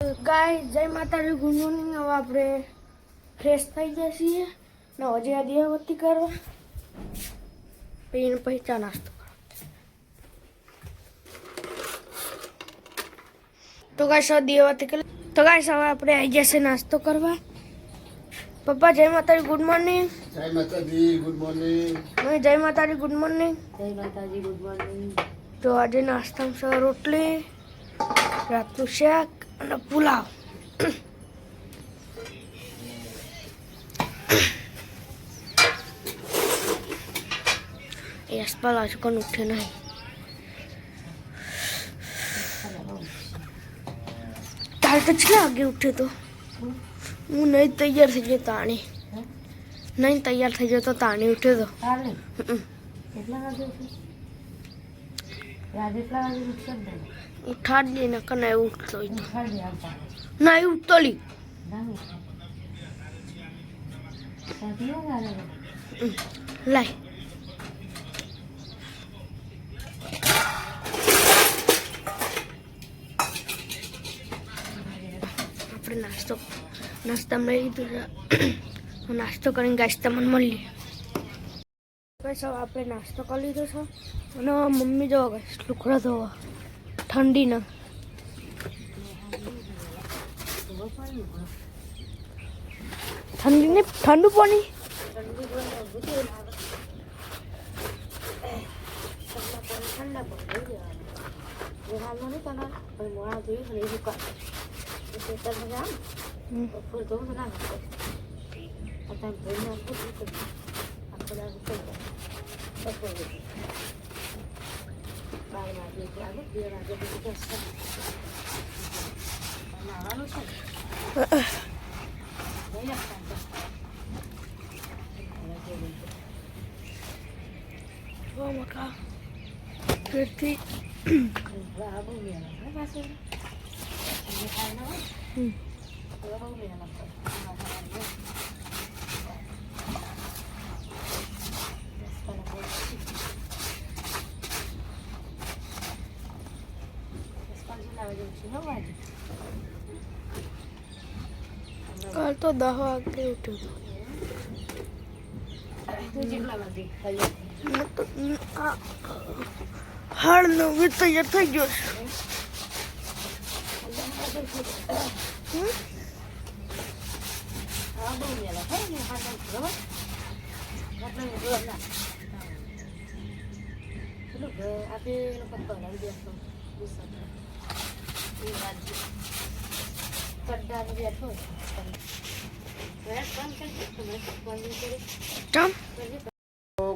ગાય જય માતાજી, good morning. હવે આપણે ફ્રેશ થઈ ગયા છીએ ને હજી આ દેહવતી કરવા પીને પછી ચા નાસ્તો કરો. તો ગાય સૌ દેહવતી કરી તો ગાય હવે આપણે આવી જશે નાસ્તો કરવા. પપ્પા જય માતાજી, ગુડ મોર્નિંગ. જય માતાજી, ગુડ મોર્નિંગ. જય માતાજી, ગુડ મોર્નિંગ. જય માતાજી, ગુડ મોર્નિંગ. તો આજે નાસ્તામાં સૌ રોટલી, રાતનું શાક અને પુલાવ. યશપાલ આજુ કોણ ઉઠે નહીં. તારે તો છેલ્લા આગે ઉઠે તો હું નહીં તૈયાર થઈ ગયો તાણી નહીં તૈયાર થઈ ગયો તો તાણી ઉઠે તો કેટલા વાગે રાત એટલા વાગે ઉઠશે ને ઉઠાડ દે ને કને ઉઠતો ઉઠાડી આવતા ના ઉઠતો લી લાય આપણે નાસ્તામાં લઈ લીધું છે. નાસ્તો કરીને ગાઈસ તમને મળીએ. ગાઈસ હવે આપણે નાસ્તો કરી લીધો છે અને મમ્મી જો ગાઈસ લુકડા ધોવા ઠંડીના. ઠંડી ને ઠંડુ પાણી ફેરથી કાલ તો 10 વાગે ઉઠ્યો હતો. હાડ નો તૈયાર થઈ ગયો છે.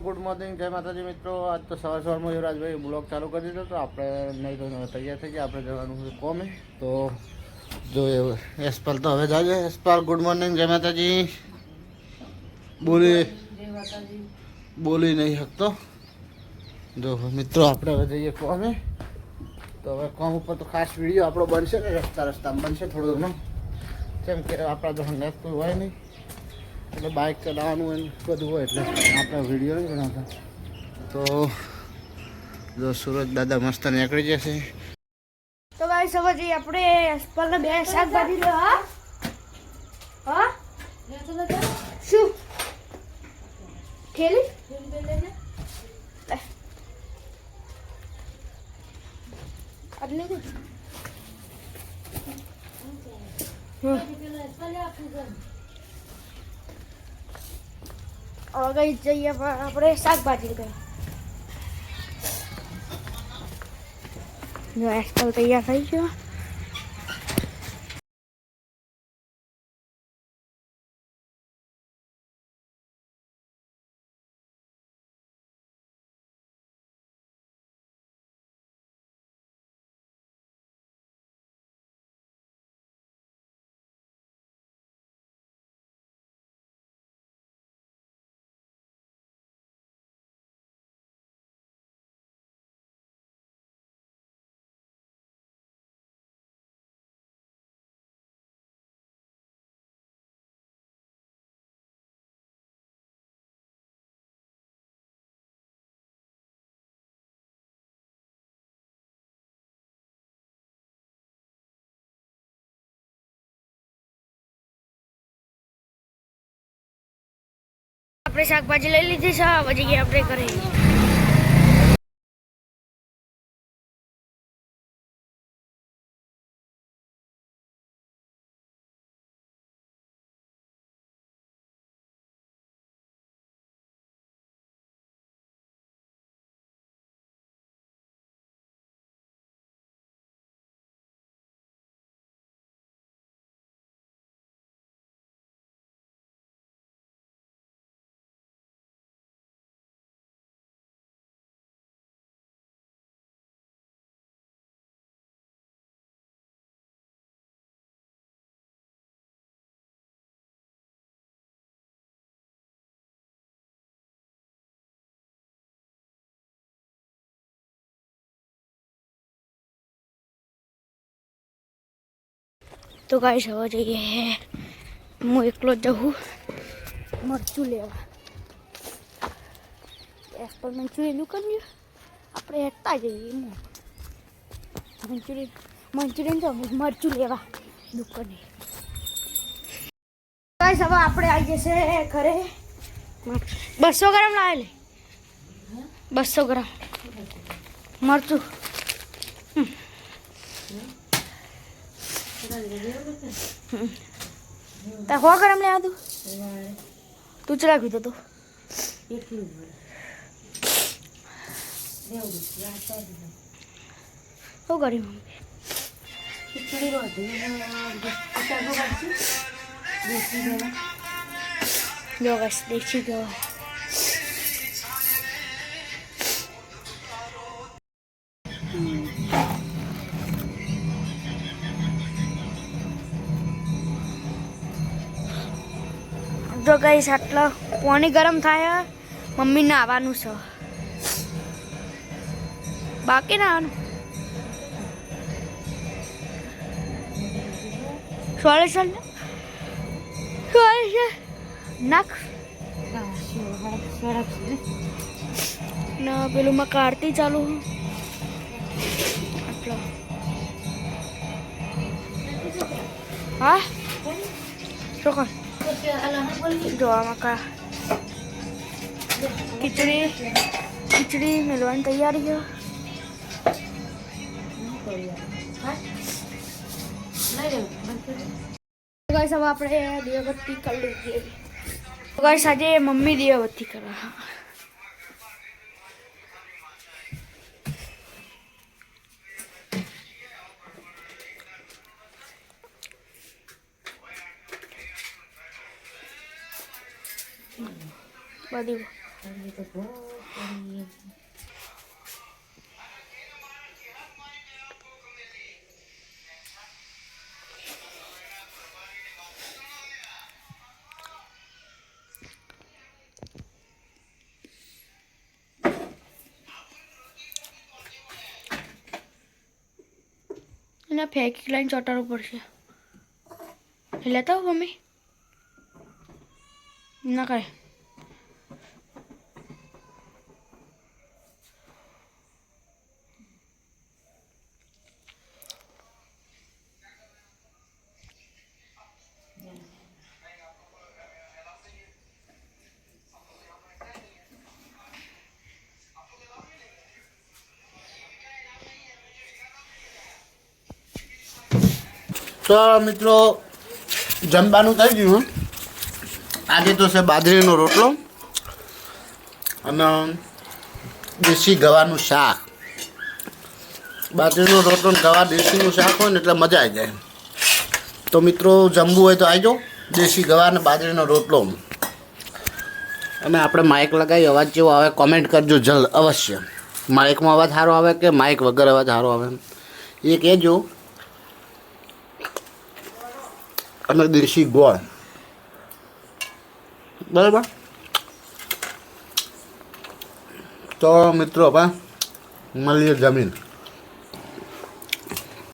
ગુડ મોર્નિંગ, જય માતાજી મિત્રો. આજ તો સવારમાં યુવરાજભાઈ બ્લોગ ચાલુ કરી દીધો તો આપણે નહીં તો તૈયાર થઈ ગયા. આપણે જવાનું છે કોમે. તો જો યશપાલ તો હવે જાજે. યશપાલ ગુડ મોર્નિંગ, જય માતાજી. બોલી નહીં શકતો. જો મિત્રો આપણે હવે જઈએ કોમે. તો હવે કોમ ઉપર તો ખાસ વિડીયો આપણો બનશે ને, રસ્તામાં બનશે થોડું ઘણું. કેમ કે આપણા તો હંગાત કોઈ હોય નહીં એટલે બાઇક ચલાવવાનું હોય બધું હોય એટલે આપણે વિડીયો નહીં બનાવતા. તો જો સુરજ દાદા મસ્ત નીકળી જશે. તો ગાઈસ હવે જઈએ આપણે યશપાલને બે શાકભાજી લેવા. હા શું ખેલી આટલી હવે ગઈ જઈએ આપણે શાકભાજી લેવા. યશપાલ તૈયાર થઈ ગયો. આપણે શાકભાજી લઈ લીધી છે, પછી ગયા આપણે ઘરે. તો ગાઈસ હવે જઈએ, હું એકલો જ જઉં મરચું લેવા. ગેસ પર મંચુરિયન દુકાન આપણે હેઠતા જઈએ. મંચુરિયન તો મરચું લેવા દુકાને. ગાઈસ હવે આપણે આવી જશે ઘરે. 200 ગ્રામ લાવે, 200 ગ્રામ મરચું. તા 100 ગ્રામ લે આ તું ચલા કીધું તો એટલું શું કર્યું મમ્મી? ખીચડી જો બસ દેખી ગયો. જો ગાઈસ આટલો પાણી ગરમ થાય, મમ્મીને આવવાનું છે, બાકી ના આવવાનું. સોલ્યુશન નાખ ના પેલું માં કાઢતી ચાલુ આટલો. હા શું કર જો આમાં ખીચડી મેળવાની તૈયારી છે. ગાઈસ હવે આપણે દીવાબત્તી કરી લઈએ. ગાઈસ આજે મમ્મી દીવાબત્તી કરવા. બધી એને ફેંકી લાઈન ચોટાડવું પડશે. લેતા હો મમ્મી ના કાંઈ. તો મિત્રો જમવાનું થઈ ગયું. આજે તો છે બાજરીનો રોટલો અને દેશી ગવાનું શાક. બાજરીનો રોટલો ને ગવા દેશીનું શાક હોય ને એટલે મજા આવી જાય. તો મિત્રો જમવું હોય તો આવી જાઓ. દેશી ગવા અને બાજરીનો રોટલો. અને આપણે માઇક લગાવી અવાજ જેવો આવે કોમેન્ટ કરજો જલ્દ અવશ્ય. માઇકમાં અવાજ સારો આવે કે માઇક વગર અવાજ સારો આવે એ કહેજો. અને દેશી ગોળ બરાબર. તો મિત્રો હવે મળીએ જમીન.